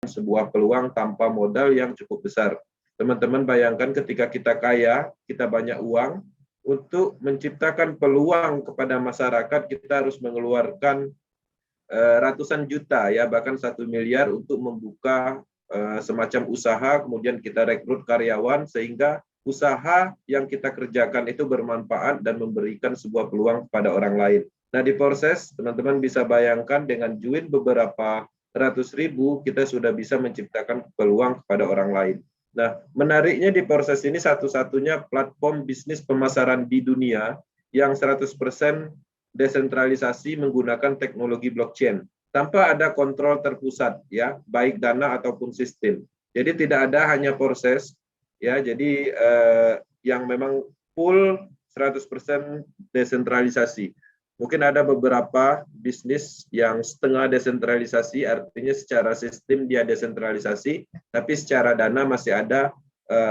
sebuah peluang tanpa modal yang cukup besar. Teman-teman bayangkan ketika kita kaya, kita banyak uang, untuk menciptakan peluang kepada masyarakat, kita harus mengeluarkan ratusan juta, ya bahkan 1 miliar untuk membuka semacam usaha, kemudian kita rekrut karyawan, sehingga usaha yang kita kerjakan itu bermanfaat dan memberikan sebuah peluang kepada orang lain. Nah, di proses, teman-teman bisa bayangkan dengan join beberapa ratus ribu, kita sudah bisa menciptakan peluang kepada orang lain. Nah, menariknya di proses ini satu-satunya platform bisnis pemasaran di dunia yang 100% desentralisasi menggunakan teknologi blockchain tanpa ada kontrol terpusat, ya, baik dana ataupun sistem. Jadi tidak ada hanya proses, ya, jadi yang memang full 100% desentralisasi. Mungkin ada beberapa bisnis yang setengah desentralisasi, artinya secara sistem dia desentralisasi, tapi secara dana masih ada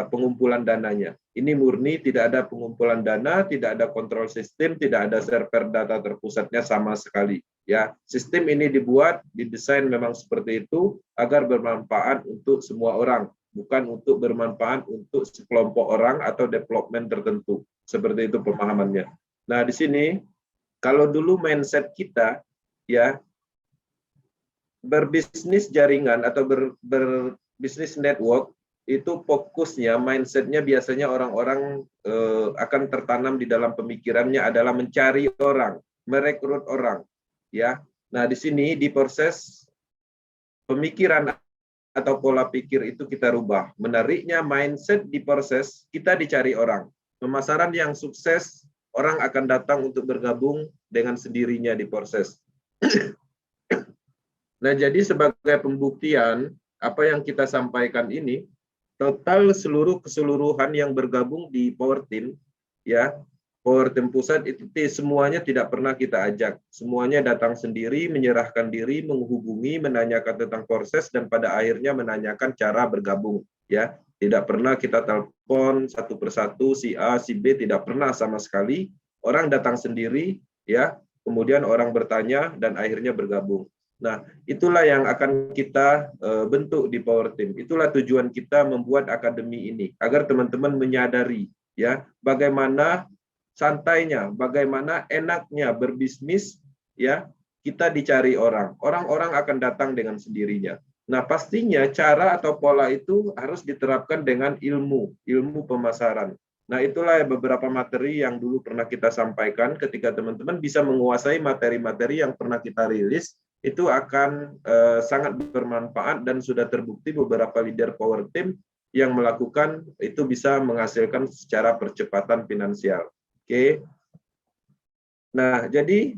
pengumpulan dananya. Ini murni tidak ada pengumpulan dana, tidak ada kontrol sistem, tidak ada server data terpusatnya sama sekali. Ya, sistem ini dibuat, didesain memang seperti itu agar bermanfaat untuk semua orang, bukan untuk bermanfaat untuk sekelompok orang atau development tertentu. Seperti itu pemahamannya. Nah, di sini kalau dulu mindset kita, ya, berbisnis jaringan atau berbisnis network, itu fokusnya, mindsetnya biasanya orang-orang akan tertanam di dalam pemikirannya adalah mencari orang, merekrut orang, ya. Nah, di sini di proses pemikiran atau pola pikir itu kita rubah. Menariknya mindset di proses kita dicari orang. Pemasaran yang sukses, orang akan datang untuk bergabung dengan sendirinya di proses. Nah, jadi sebagai pembuktian apa yang kita sampaikan ini, total keseluruhan yang bergabung di Power Team, ya, Power Team pusat itu semuanya tidak pernah kita ajak. Semuanya datang sendiri, menyerahkan diri, menghubungi, menanyakan tentang proses, dan pada akhirnya menanyakan cara bergabung. Ya, tidak pernah kita telepon satu persatu si A, si B, tidak pernah sama sekali. Orang datang sendiri, ya, kemudian orang bertanya dan akhirnya bergabung. Nah, itulah yang akan kita bentuk di Power Team. Itulah tujuan kita membuat akademi ini, agar teman-teman menyadari, ya, bagaimana santainya, bagaimana enaknya berbisnis, ya, kita dicari orang. Orang-orang akan datang dengan sendirinya. Nah, pastinya cara atau pola itu harus diterapkan dengan ilmu pemasaran. Nah, itulah beberapa materi yang dulu pernah kita sampaikan. Ketika teman-teman bisa menguasai materi-materi yang pernah kita rilis, itu akan sangat bermanfaat, dan sudah terbukti beberapa leader Power Team yang melakukan itu bisa menghasilkan secara percepatan finansial. Oke. Nah, jadi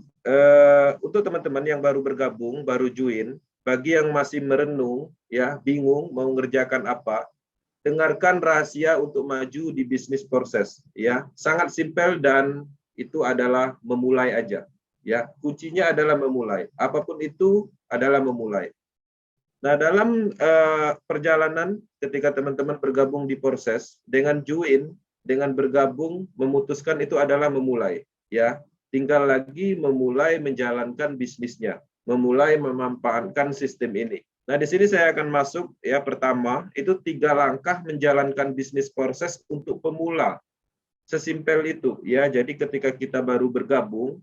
untuk teman-teman yang baru bergabung, baru join, bagi yang masih merenung, ya, bingung mau mengerjakan apa, dengarkan rahasia untuk maju di bisnis proses, ya. Sangat simpel dan itu adalah memulai aja, ya. Kuncinya adalah memulai. Apapun itu adalah memulai. Nah, dalam perjalanan ketika teman-teman bergabung di proses, dengan join, dengan bergabung, memutuskan itu adalah memulai, ya. Tinggal lagi memulai menjalankan bisnisnya, memulai memanfaatkan sistem ini. Nah, di sini saya akan masuk, ya, pertama, itu 3 langkah menjalankan bisnis proses untuk pemula. Sesimpel itu, ya. Jadi ketika kita baru bergabung,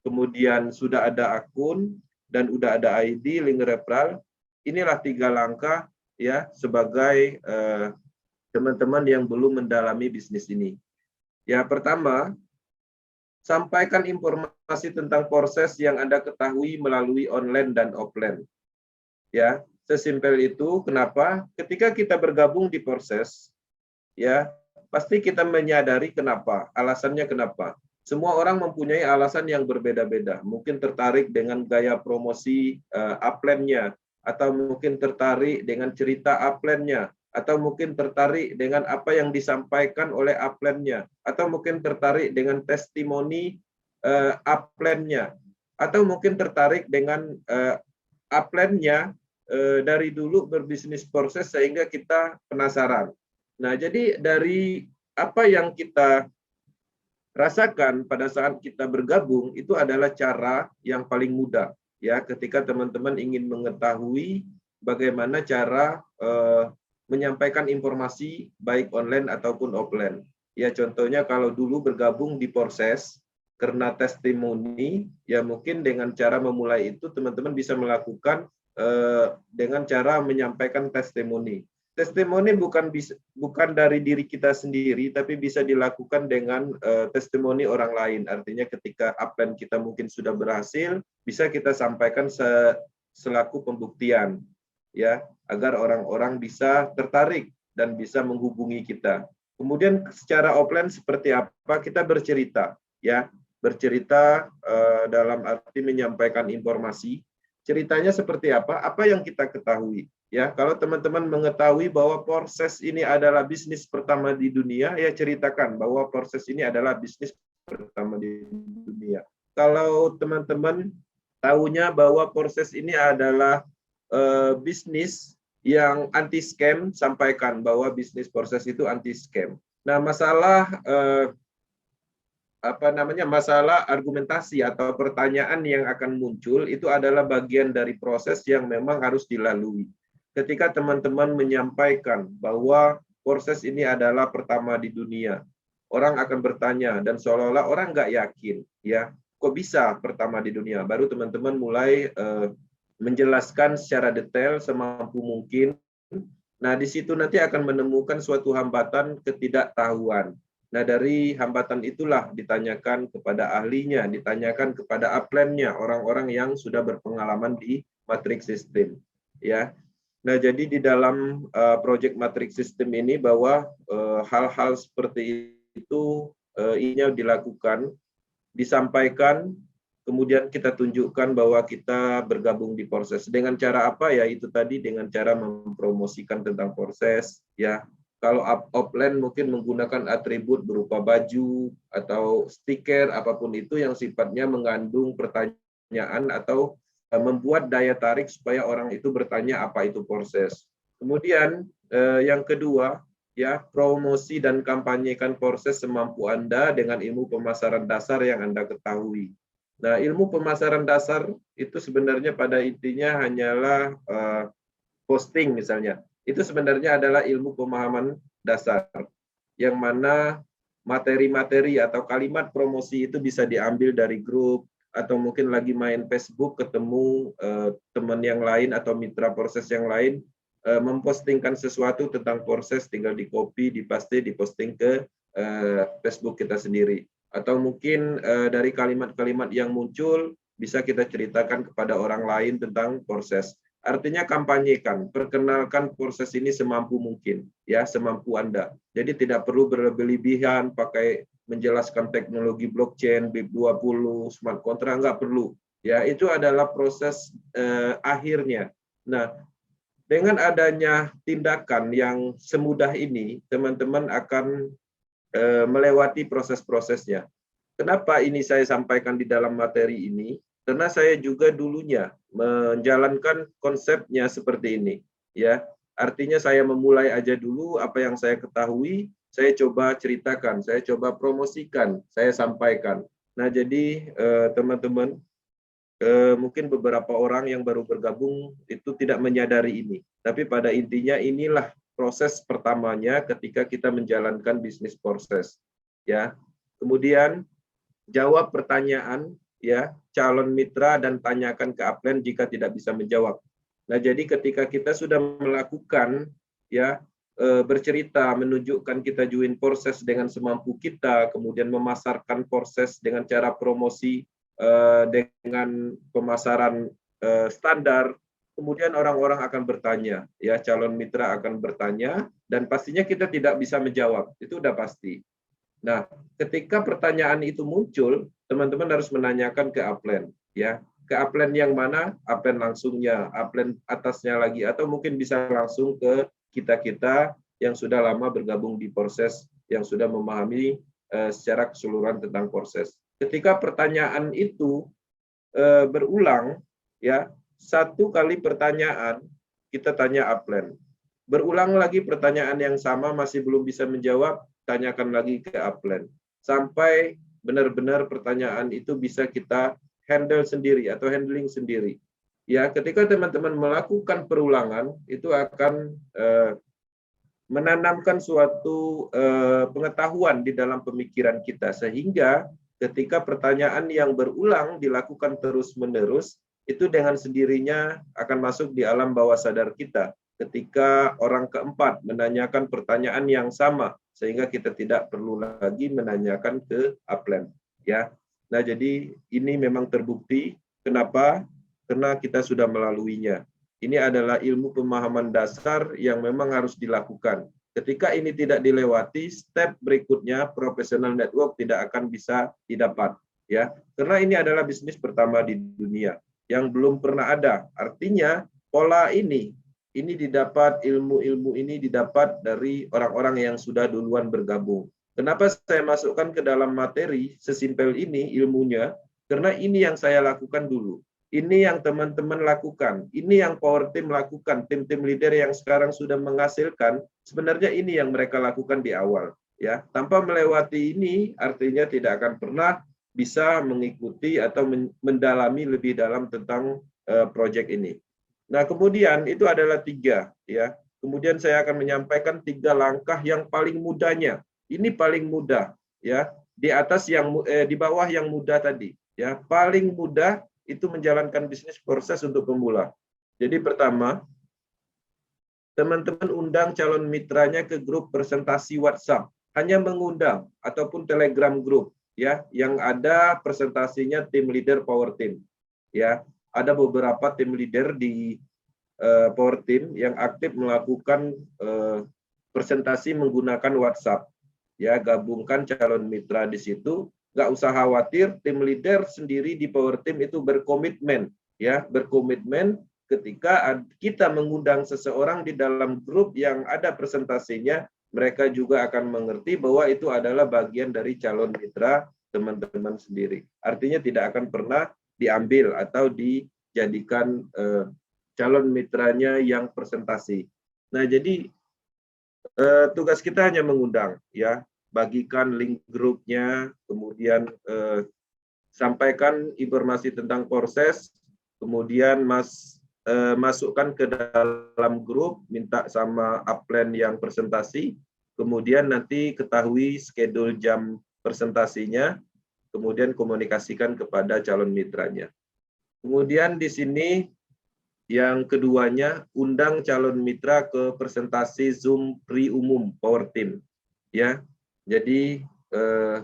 kemudian sudah ada akun dan udah ada ID, link referral, inilah 3 langkah, ya, sebagai teman-teman yang belum mendalami bisnis ini. Ya, pertama, sampaikan informasi tentang proses yang Anda ketahui melalui online dan offline. Ya, sesimpel itu. Kenapa? Ketika kita bergabung di proses, ya, pasti kita menyadari kenapa, alasannya kenapa. Semua orang mempunyai alasan yang berbeda-beda. Mungkin tertarik dengan gaya promosi upline-nya, atau mungkin tertarik dengan cerita upline-nya, atau mungkin tertarik dengan apa yang disampaikan oleh upline-nya, atau mungkin tertarik dengan testimoni upline-nya, atau mungkin tertarik dengan upline-nya dari dulu berbisnis proses sehingga kita penasaran. Nah, jadi dari apa yang kita rasakan pada saat kita bergabung itu adalah cara yang paling mudah, ya, ketika teman-teman ingin mengetahui bagaimana cara menyampaikan informasi baik online ataupun offline. Ya contohnya kalau dulu bergabung di Porses karena testimoni, ya mungkin dengan cara memulai itu teman-teman bisa melakukan dengan cara menyampaikan testimoni. Testimoni bukan dari diri kita sendiri, tapi bisa dilakukan dengan testimoni orang lain. Artinya ketika upline kita mungkin sudah berhasil, bisa kita sampaikan selaku pembuktian, ya, agar orang-orang bisa tertarik dan bisa menghubungi kita. Kemudian secara offline seperti apa? Kita bercerita, ya, bercerita dalam arti menyampaikan informasi. Ceritanya seperti apa? Apa yang kita ketahui. Ya, kalau teman-teman mengetahui bahwa Porses ini adalah bisnis pertama di dunia, ya ceritakan bahwa Porses ini adalah bisnis pertama di dunia. Kalau teman-teman tahunya bahwa Porses ini adalah bisnis yang anti scam, sampaikan bahwa bisnis Porses itu anti scam. Nah, masalah masalah argumentasi atau pertanyaan yang akan muncul itu adalah bagian dari proses yang memang harus dilalui. Ketika teman-teman menyampaikan bahwa Porses ini adalah pertama di dunia, orang akan bertanya dan seolah-olah orang nggak yakin, ya, kok bisa pertama di dunia? Baru teman-teman mulai menjelaskan secara detail semampu mungkin. Nah, di situ nanti akan menemukan suatu hambatan ketidaktahuan. Nah, dari hambatan itulah ditanyakan kepada ahlinya, ditanyakan kepada upline-nya, orang-orang yang sudah berpengalaman di matrix system, ya. Nah, jadi di dalam project matrix system ini bahwa hal-hal seperti itu ini dilakukan, disampaikan, kemudian kita tunjukkan bahwa kita bergabung di Porses. Dengan cara apa? Ya itu tadi, dengan cara mempromosikan tentang Porses, ya. Kalau offline mungkin menggunakan atribut berupa baju atau stiker, apapun itu yang sifatnya mengandung pertanyaan atau membuat daya tarik supaya orang itu bertanya apa itu Porses. Kemudian yang kedua, ya, promosi dan kampanyekan Porses semampu Anda dengan ilmu pemasaran dasar yang Anda ketahui. Nah, ilmu pemasaran dasar itu sebenarnya pada intinya hanyalah posting misalnya. Itu sebenarnya adalah ilmu pemahaman dasar, yang mana materi-materi atau kalimat promosi itu bisa diambil dari grup, atau mungkin lagi main Facebook ketemu teman yang lain atau mitra Porses yang lain mempostingkan sesuatu tentang Porses, tinggal di copy, dipaste, diposting ke Facebook kita sendiri. Atau mungkin dari kalimat-kalimat yang muncul bisa kita ceritakan kepada orang lain tentang Porses. Artinya kampanyekan, perkenalkan Porses ini semampu mungkin, ya, semampu Anda. Jadi tidak perlu berlebihan pakai menjelaskan teknologi blockchain, BIP20, smart contract, nggak perlu. Ya, itu adalah proses akhirnya. Nah, dengan adanya tindakan yang semudah ini, teman-teman akan melewati proses-prosesnya. Kenapa ini saya sampaikan di dalam materi ini? Karena saya juga dulunya menjalankan konsepnya seperti ini, ya. Artinya saya memulai aja dulu apa yang saya ketahui, saya coba ceritakan, saya coba promosikan, saya sampaikan. Nah, jadi teman-teman, mungkin beberapa orang yang baru bergabung itu tidak menyadari ini. Tapi pada intinya inilah proses pertamanya ketika kita menjalankan bisnis Porses, ya. Kemudian jawab pertanyaan, ya, calon mitra dan tanyakan ke upline jika tidak bisa menjawab. Nah, jadi ketika kita sudah melakukan, ya, bercerita, menunjukkan kita join Porses dengan semampu kita, kemudian memasarkan Porses dengan cara promosi dengan pemasaran standar, kemudian orang-orang akan bertanya, ya, calon mitra akan bertanya, dan pastinya kita tidak bisa menjawab, itu udah pasti. Nah, ketika pertanyaan itu muncul, teman-teman harus menanyakan ke upline, ya. Ke upline yang mana? Upline langsungnya, upline atasnya lagi, atau mungkin bisa langsung ke kita-kita yang sudah lama bergabung di Porses, yang sudah memahami secara keseluruhan tentang Porses. Ketika pertanyaan itu berulang, ya, satu kali pertanyaan kita tanya upline. Berulang lagi pertanyaan yang sama masih belum bisa menjawab, tanyakan lagi ke upline. Sampai benar-benar pertanyaan itu bisa kita handle sendiri atau handling sendiri. Ya, ketika teman-teman melakukan perulangan, itu akan menanamkan suatu pengetahuan di dalam pemikiran kita, sehingga ketika pertanyaan yang berulang dilakukan terus-menerus, itu dengan sendirinya akan masuk di alam bawah sadar kita. Ketika orang keempat menanyakan pertanyaan yang sama, sehingga kita tidak perlu lagi menanyakan ke upline. Ya, nah jadi ini memang terbukti. Kenapa? Karena kita sudah melaluinya. Ini adalah ilmu pemahaman dasar yang memang harus dilakukan. Ketika ini tidak dilewati, step berikutnya professional network tidak akan bisa didapat, ya. Karena ini adalah bisnis pertama di dunia yang belum pernah ada. Artinya pola ini didapat, ilmu-ilmu ini didapat dari orang-orang yang sudah duluan bergabung. Kenapa saya masukkan ke dalam materi sesimpel ini ilmunya? Karena ini yang saya lakukan dulu. Ini yang teman-teman lakukan, ini yang power team lakukan, tim-tim leader yang sekarang sudah menghasilkan, sebenarnya ini yang mereka lakukan di awal. Ya, tanpa melewati ini, artinya tidak akan pernah bisa mengikuti atau mendalami lebih dalam tentang proyek ini. Nah, kemudian itu adalah 3, ya. Kemudian saya akan menyampaikan 3 langkah yang paling mudahnya. Ini paling mudah, ya. Di atas yang di bawah yang mudah tadi, ya. Paling mudah itu menjalankan bisnis proses untuk pemula. Jadi pertama, teman-teman undang calon mitranya ke grup presentasi WhatsApp. Hanya mengundang ataupun Telegram group, ya, yang ada presentasinya tim leader power team. Ya, ada beberapa tim leader di power team yang aktif melakukan presentasi menggunakan WhatsApp. Ya, gabungkan calon mitra di situ. Nggak usah khawatir, tim leader sendiri di power team itu berkomitmen, ya, berkomitmen ketika kita mengundang seseorang di dalam grup yang ada presentasinya, mereka juga akan mengerti bahwa itu adalah bagian dari calon mitra teman-teman sendiri. Artinya tidak akan pernah diambil atau dijadikan calon mitranya yang presentasi. Nah, jadi tugas kita hanya mengundang, ya. Bagikan link grupnya, kemudian sampaikan informasi tentang proses, kemudian masukkan ke dalam grup, minta sama upline yang presentasi, kemudian nanti ketahui schedule jam presentasinya, kemudian komunikasikan kepada calon mitranya. Kemudian di sini yang keduanya, undang calon mitra ke presentasi Zoom pre-umum Power Team. Ya, jadi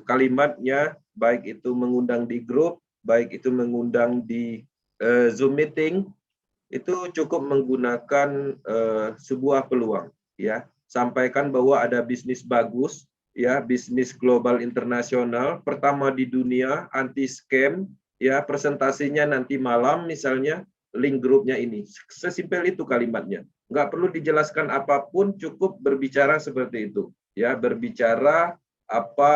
kalimatnya baik itu mengundang di grup, baik itu mengundang di Zoom meeting, itu cukup menggunakan sebuah peluang. Ya, sampaikan bahwa ada bisnis bagus, ya, bisnis global internasional, pertama di dunia, anti scam, ya, presentasinya nanti malam misalnya, link grupnya ini. Sesimpel itu kalimatnya. Nggak perlu dijelaskan apapun, cukup berbicara seperti itu. Ya, berbicara apa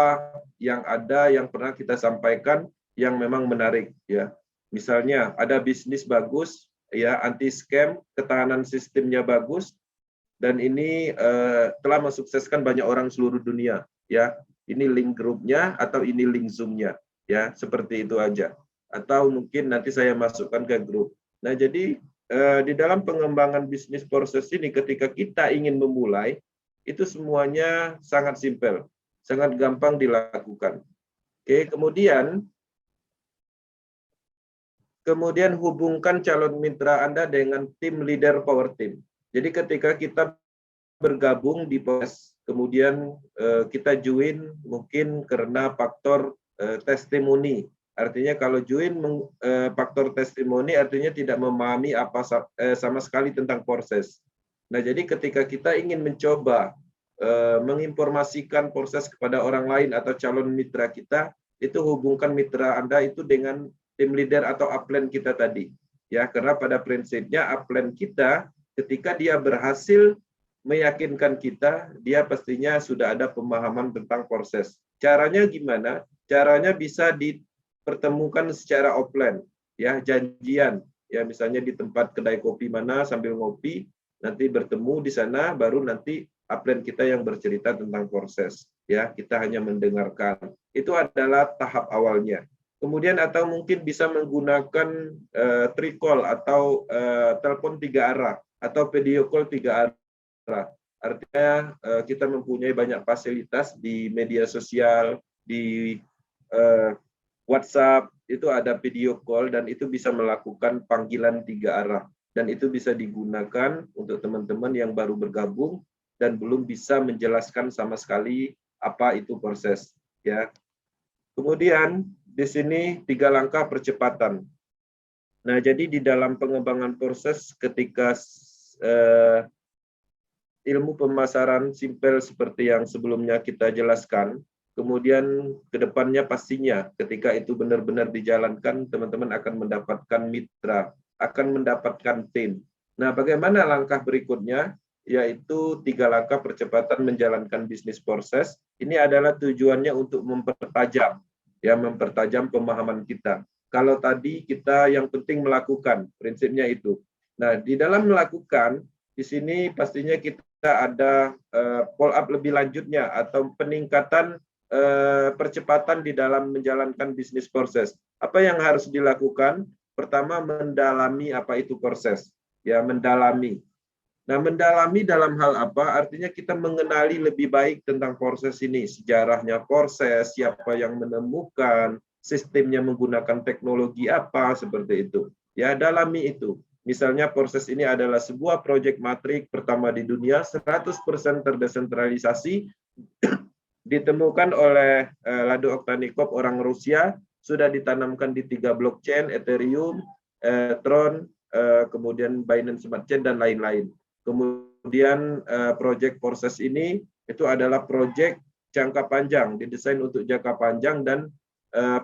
yang ada, yang pernah kita sampaikan, yang memang menarik. Ya, misalnya ada bisnis bagus, ya, anti scam, ketahanan sistemnya bagus, dan ini telah mensukseskan banyak orang seluruh dunia. Ya, ini link grupnya atau ini link Zoom-nya. Ya, seperti itu aja. Atau mungkin nanti saya masukkan ke grup. Nah, jadi di dalam pengembangan bisnis proses ini, ketika kita ingin memulai, itu semuanya sangat simpel, sangat gampang dilakukan. Oke, kemudian hubungkan calon mitra Anda dengan tim leader power team. Jadi ketika kita bergabung di proses, kemudian kita join mungkin karena faktor testimoni. Artinya kalau join faktor testimoni artinya tidak memahami apa sama sekali tentang proses. Nah, jadi ketika kita ingin mencoba menginformasikan proses kepada orang lain atau calon mitra kita, itu hubungkan mitra Anda itu dengan tim leader atau upline kita tadi. Ya, karena pada prinsipnya upline kita ketika dia berhasil meyakinkan kita, dia pastinya sudah ada pemahaman tentang proses. Caranya gimana? Caranya bisa dipertemukan secara offline, ya, janjian, ya, misalnya di tempat kedai kopi mana sambil ngopi, nanti bertemu di sana, baru nanti upline kita yang bercerita tentang proses, ya, kita hanya mendengarkan. Itu adalah tahap awalnya. Kemudian atau mungkin bisa menggunakan tricall atau telepon 3 arah atau video call 3 arah. Artinya kita mempunyai banyak fasilitas di media sosial, di WhatsApp, itu ada video call dan itu bisa melakukan panggilan 3 arah. Dan itu bisa digunakan untuk teman-teman yang baru bergabung dan belum bisa menjelaskan sama sekali apa itu proses. Ya. Kemudian di sini 3 langkah percepatan. Nah, jadi di dalam pengembangan proses ketika ilmu pemasaran simpel seperti yang sebelumnya kita jelaskan, kemudian ke depannya pastinya ketika itu benar-benar dijalankan, teman-teman akan mendapatkan mitra, akan mendapatkan tim. Nah, bagaimana langkah berikutnya? Yaitu 3 langkah percepatan menjalankan bisnis proses. Ini adalah tujuannya untuk mempertajam pemahaman kita. Kalau tadi kita yang penting melakukan, prinsipnya itu. Nah, di dalam melakukan, di sini pastinya kita ada follow up lebih lanjutnya atau peningkatan percepatan di dalam menjalankan bisnis proses. Apa yang harus dilakukan? Pertama, mendalami apa itu proses. Ya, mendalami. Nah, mendalami dalam hal apa? Artinya kita mengenali lebih baik tentang proses ini, sejarahnya proses, siapa yang menemukan, sistemnya menggunakan teknologi apa, seperti itu. Ya, dalami itu. Misalnya proses ini adalah sebuah proyek matrik pertama di dunia, 100% terdesentralisasi, ditemukan oleh Lado Oktanikov, orang Rusia, sudah ditanamkan di 3 blockchain, Ethereum, Tron, kemudian Binance Smart Chain, dan lain-lain. Kemudian proyek proses ini itu adalah proyek jangka panjang, didesain untuk jangka panjang, dan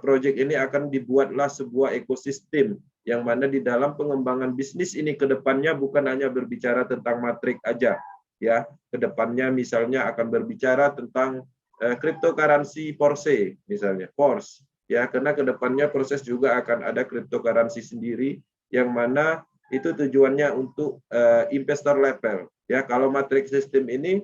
proyek ini akan dibuatlah sebuah ekosistem yang mana di dalam pengembangan bisnis ini ke depannya bukan hanya berbicara tentang matrik aja, ya. Ke depannya misalnya akan berbicara tentang cryptocurrency Porsche misalnya, Porsche, ya, karena ke depannya proses juga akan ada cryptocurrency sendiri yang mana itu tujuannya untuk investor level. Ya, kalau matrix system ini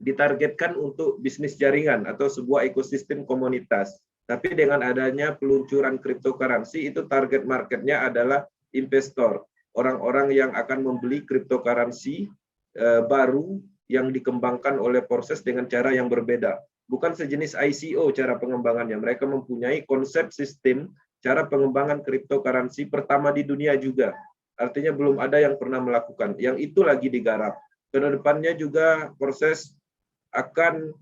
ditargetkan untuk bisnis jaringan atau sebuah ekosistem komunitas. Tapi dengan adanya peluncuran cryptocurrency, itu target marketnya adalah investor, orang-orang yang akan membeli cryptocurrency baru yang dikembangkan oleh proses dengan cara yang berbeda. Bukan sejenis ICO cara pengembangannya. Mereka mempunyai konsep sistem cara pengembangan cryptocurrency pertama di dunia juga. Artinya belum ada yang pernah melakukan. Yang itu lagi digarap. Kedepannya juga proses akan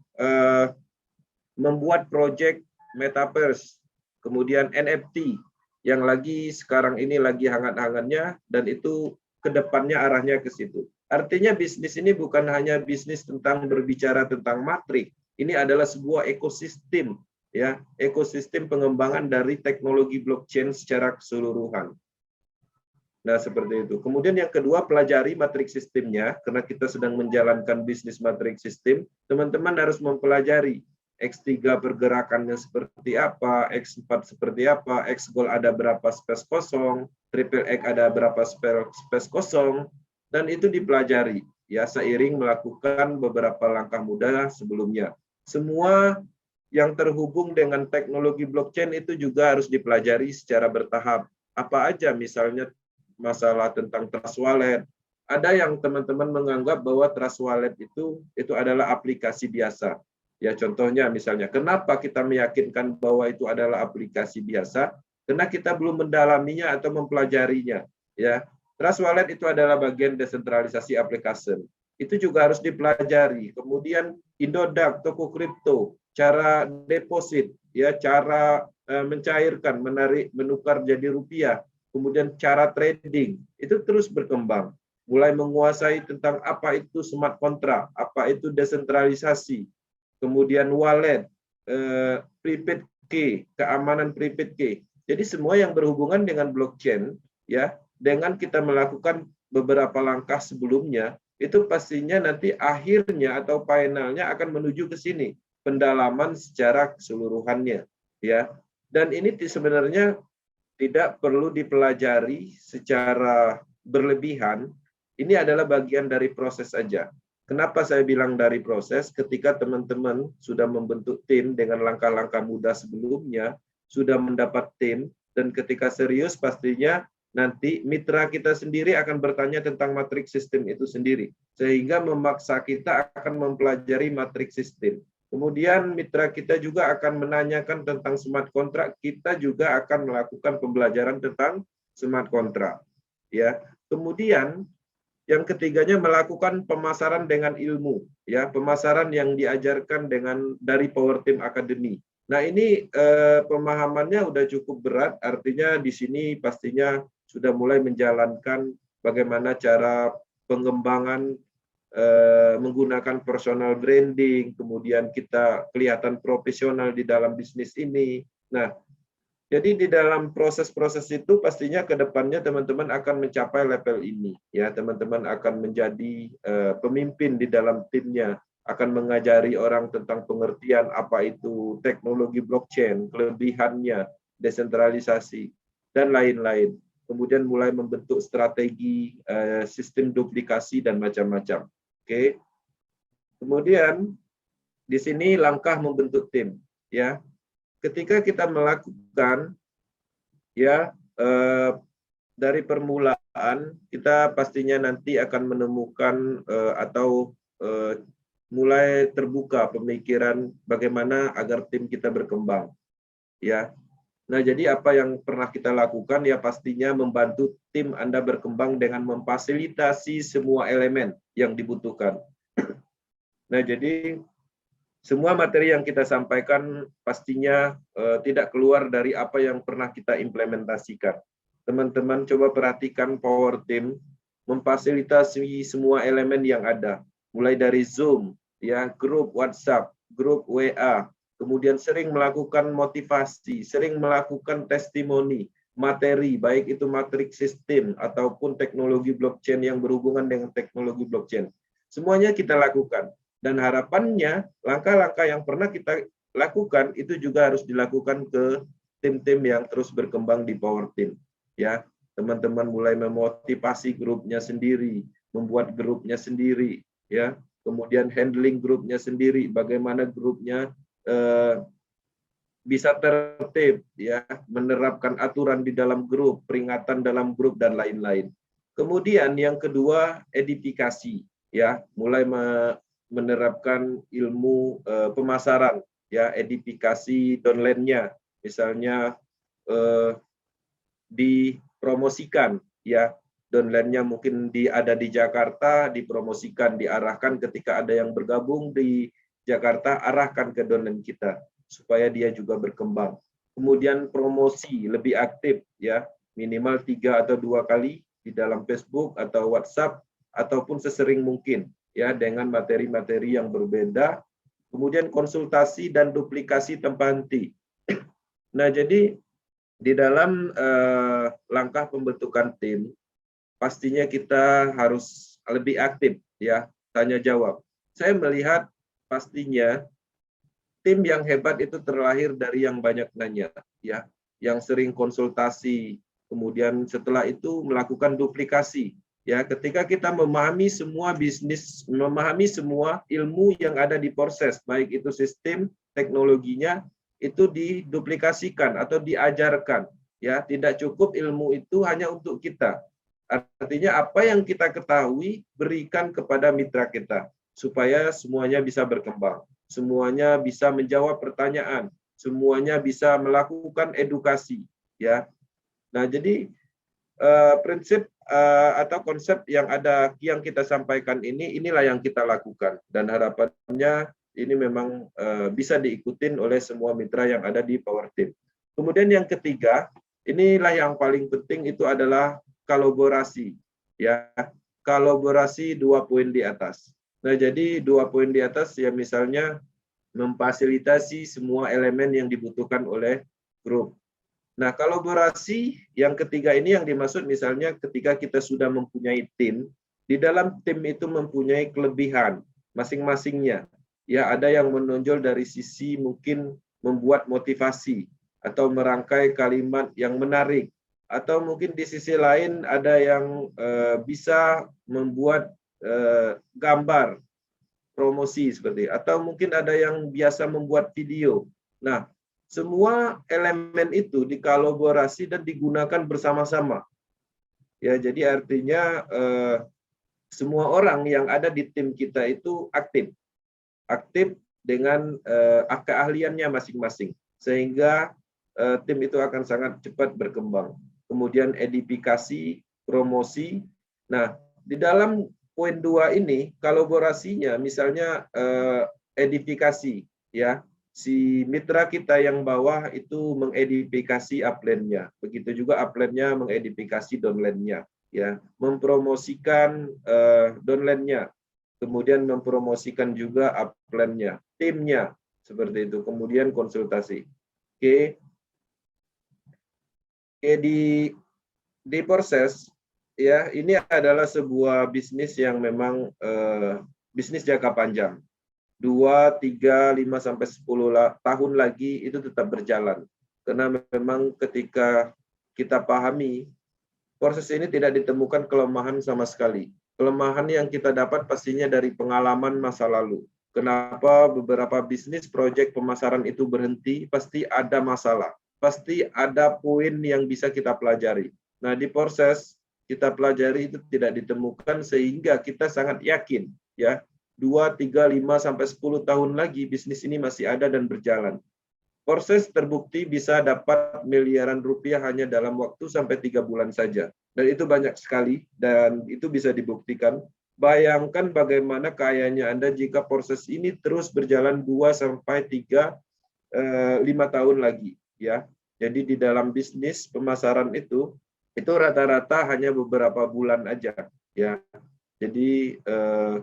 membuat proyek metaverse, kemudian NFT yang lagi sekarang ini lagi hangat-hangatnya, dan itu kedepannya arahnya ke situ. Artinya bisnis ini bukan hanya bisnis tentang berbicara tentang matrik. Ini adalah sebuah ekosistem, ya, ekosistem pengembangan dari teknologi blockchain secara keseluruhan. Nah, seperti itu. Kemudian yang kedua, pelajari matrix sistemnya. Karena kita sedang menjalankan bisnis matrix sistem, teman-teman harus mempelajari X3 pergerakannya seperti apa, X4 seperti apa, X-Gold ada berapa space kosong, Triple X ada berapa space kosong, dan itu dipelajari, ya, seiring melakukan beberapa langkah mudah sebelumnya. Semua yang terhubung dengan teknologi blockchain itu juga harus dipelajari secara bertahap. Apa aja, misalnya masalah tentang trust wallet. Ada yang teman-teman menganggap bahwa trust wallet itu adalah aplikasi biasa. Ya, contohnya misalnya, kenapa kita meyakinkan bahwa itu adalah aplikasi biasa? Karena kita belum mendalaminya atau mempelajarinya. Ya, trust wallet itu adalah bagian desentralisasi aplikasi. Itu juga harus dipelajari. Kemudian Indodax, toko kripto, cara deposit, ya, cara mencairkan, menarik, menukar jadi rupiah. Kemudian cara trading, itu terus berkembang. Mulai menguasai tentang apa itu smart contract, apa itu desentralisasi, kemudian wallet, prepaid key, keamanan prepaid key. Jadi semua yang berhubungan dengan blockchain, ya, dengan kita melakukan beberapa langkah sebelumnya, itu pastinya nanti akhirnya atau finalnya akan menuju ke sini, pendalaman secara keseluruhannya, ya. Dan ini sebenarnya tidak perlu dipelajari secara berlebihan. Ini adalah bagian dari proses saja. Kenapa saya bilang dari proses? Ketika teman-teman sudah membentuk tim dengan langkah-langkah mudah sebelumnya, sudah mendapat tim, dan ketika serius pastinya nanti mitra kita sendiri akan bertanya tentang matriks sistem itu sendiri, sehingga memaksa kita akan mempelajari matriks sistem. Kemudian mitra kita juga akan menanyakan tentang smart contract, kita juga akan melakukan pembelajaran tentang smart contract. Ya, kemudian yang ketiganya melakukan pemasaran dengan ilmu, ya, pemasaran yang diajarkan dari Power Team Academy. Nah, ini pemahamannya udah cukup berat, artinya di sini pastinya sudah mulai menjalankan bagaimana cara pengembangan menggunakan personal branding, kemudian kita kelihatan profesional di dalam bisnis ini. Nah, jadi di dalam proses-proses itu pastinya ke depannya teman-teman akan mencapai level ini. Ya, teman-teman akan menjadi pemimpin di dalam timnya, akan mengajari orang tentang pengertian apa itu teknologi blockchain, kelebihannya, desentralisasi, dan lain-lain. Kemudian mulai membentuk strategi sistem duplikasi dan macam-macam. Oke. Kemudian di sini langkah membentuk tim, ya. Ketika kita melakukan, ya, dari permulaan kita pastinya nanti akan menemukan atau mulai terbuka pemikiran bagaimana agar tim kita berkembang, ya. Nah, jadi apa yang pernah kita lakukan, ya pastinya membantu tim Anda berkembang dengan memfasilitasi semua elemen yang dibutuhkan. Nah, jadi semua materi yang kita sampaikan pastinya tidak keluar dari apa yang pernah kita implementasikan. Teman-teman coba perhatikan Power Team memfasilitasi semua elemen yang ada, mulai dari Zoom, ya, grup WhatsApp, grup WA, kemudian sering melakukan motivasi, sering melakukan testimoni, materi, baik itu matriks sistem ataupun teknologi blockchain yang berhubungan dengan teknologi blockchain. Semuanya kita lakukan. Dan harapannya langkah-langkah yang pernah kita lakukan itu juga harus dilakukan ke tim-tim yang terus berkembang di Power Team. Ya, teman-teman mulai memotivasi grupnya sendiri, membuat grupnya sendiri, ya. Kemudian handling grupnya sendiri, bagaimana grupnya bisa tertib, ya, menerapkan aturan di dalam grup, peringatan dalam grup, dan lain-lain. Kemudian yang kedua, edifikasi, ya, mulai menerapkan ilmu pemasaran, ya, edifikasi downline-nya, misalnya dipromosikan, ya, downline-nya mungkin ada di Jakarta, dipromosikan, diarahkan ketika ada yang bergabung di Jakarta, arahkan ke downline kita supaya dia juga berkembang. Kemudian promosi lebih aktif, ya, minimal 3 atau 2 kali di dalam Facebook atau WhatsApp ataupun sesering mungkin, ya, dengan materi-materi yang berbeda. Kemudian konsultasi dan duplikasi tanpa henti. Nah, jadi di dalam langkah pembentukan tim, pastinya kita harus lebih aktif, ya, tanya jawab. Saya melihat pastinya tim yang hebat itu terlahir dari yang banyak nanya, ya, yang sering konsultasi, kemudian setelah itu melakukan duplikasi. Ya, ketika kita memahami semua bisnis, memahami semua ilmu yang ada di proses, baik itu sistem, teknologinya, itu diduplikasikan atau diajarkan. Ya, tidak cukup ilmu itu hanya untuk kita. Artinya apa yang kita ketahui berikan kepada mitra kita supaya semuanya bisa berkembang, semuanya bisa menjawab pertanyaan, semuanya bisa melakukan edukasi. Ya, nah jadi prinsip atau konsep yang kita sampaikan inilah yang kita lakukan, dan harapannya ini memang bisa diikutin oleh semua mitra yang ada di Power Team. Kemudian yang ketiga, inilah yang paling penting, itu adalah kolaborasi, ya, kolaborasi 2 poin di atas. Nah, jadi 2 poin di atas, ya, misalnya memfasilitasi semua elemen yang dibutuhkan oleh grup. Nah, kolaborasi yang ketiga ini yang dimaksud misalnya ketika kita sudah mempunyai tim, di dalam tim itu mempunyai kelebihan masing-masingnya. Ya, ada yang menonjol dari sisi mungkin membuat motivasi atau merangkai kalimat yang menarik, atau mungkin di sisi lain ada yang bisa membuat gambar promosi seperti, atau mungkin ada yang biasa membuat video. Nah, semua elemen itu dikolaborasi dan digunakan bersama-sama. Ya, jadi artinya semua orang yang ada di tim kita itu aktif dengan keahliannya masing-masing, sehingga tim itu akan sangat cepat berkembang. Kemudian edifikasi, promosi. Nah, di dalam poin 2 ini kolaborasinya, misalnya edifikasi, ya, si mitra kita yang bawah itu mengedifikasi upline-nya, begitu juga upline-nya mengedifikasi downline-nya, ya, mempromosikan downline-nya, kemudian mempromosikan juga upline-nya, timnya, seperti itu, kemudian konsultasi. Oke, di proses, ya, ini adalah sebuah bisnis yang memang bisnis jangka panjang. 2, 3, 5, sampai 10 tahun lagi itu tetap berjalan. Karena memang ketika kita pahami, proses ini tidak ditemukan kelemahan sama sekali. Kelemahan yang kita dapat pastinya dari pengalaman masa lalu. Kenapa beberapa bisnis proyek pemasaran itu berhenti? Pasti ada masalah. Pasti ada poin yang bisa kita pelajari. Nah, di proses kita pelajari itu tidak ditemukan, sehingga kita sangat yakin, ya, 2, 3, 5, sampai 10 tahun lagi bisnis ini masih ada dan berjalan. Proses terbukti bisa dapat miliaran rupiah hanya dalam waktu sampai 3 bulan saja. Dan itu banyak sekali, dan itu bisa dibuktikan. Bayangkan bagaimana kayanya Anda jika proses ini terus berjalan 2 sampai 3, 5 tahun lagi, ya. Jadi di dalam bisnis pemasaran itu rata-rata hanya beberapa bulan aja, ya. Jadi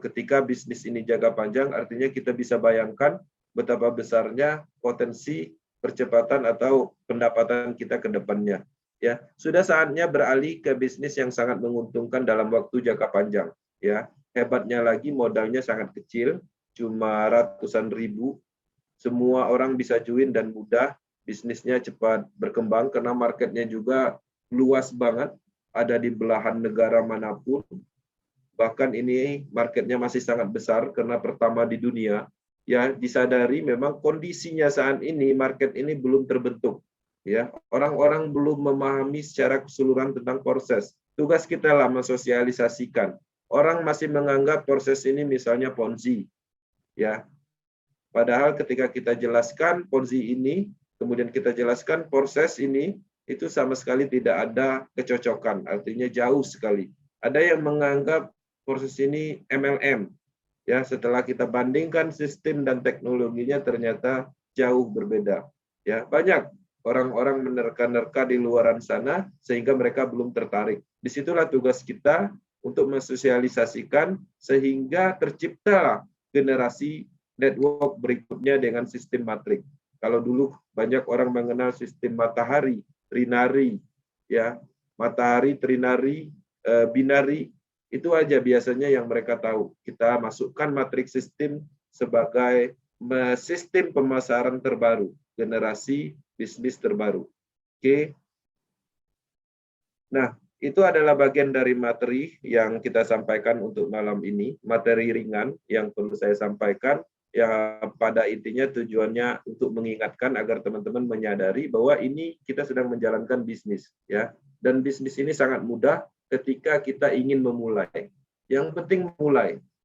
ketika bisnis ini jangka panjang, artinya kita bisa bayangkan betapa besarnya potensi percepatan atau pendapatan kita ke depannya. Ya, sudah saatnya beralih ke bisnis yang sangat menguntungkan dalam waktu jangka panjang. Ya, hebatnya lagi modalnya sangat kecil, cuma ratusan ribu. Semua orang bisa join dan mudah. Bisnisnya cepat berkembang karena marketnya juga luas banget, ada di belahan negara manapun. Bahkan ini marketnya masih sangat besar karena pertama di dunia. Ya, disadari memang kondisinya saat ini market ini belum terbentuk. Ya, orang-orang belum memahami secara keseluruhan tentang proses. Tugas kita lah mensosialisasikan. Orang masih menganggap proses ini misalnya Ponzi. Ya, padahal ketika kita jelaskan Ponzi ini, kemudian kita jelaskan proses ini, itu sama sekali tidak ada kecocokan. Artinya jauh sekali. Ada yang menganggap proses ini MLM. Ya, setelah kita bandingkan sistem dan teknologinya ternyata jauh berbeda. Ya, banyak orang-orang menerka-nerka di luaran sana sehingga mereka belum tertarik. Disitulah tugas kita untuk mensosialisasikan sehingga tercipta generasi network berikutnya dengan sistem matrik. Kalau dulu banyak orang mengenal sistem matahari, trinari, ya, matahari, trinari, binari, itu aja biasanya yang mereka tahu. Kita masukkan matriks sistem sebagai sistem pemasaran terbaru, generasi bisnis terbaru. Oke. Nah, itu adalah bagian dari materi yang kita sampaikan untuk malam ini, materi ringan yang perlu saya sampaikan. Ya, pada intinya tujuannya untuk mengingatkan agar teman-teman menyadari bahwa ini kita sedang menjalankan bisnis, ya. Dan bisnis ini sangat mudah ketika kita ingin memulai. Yang penting memulai.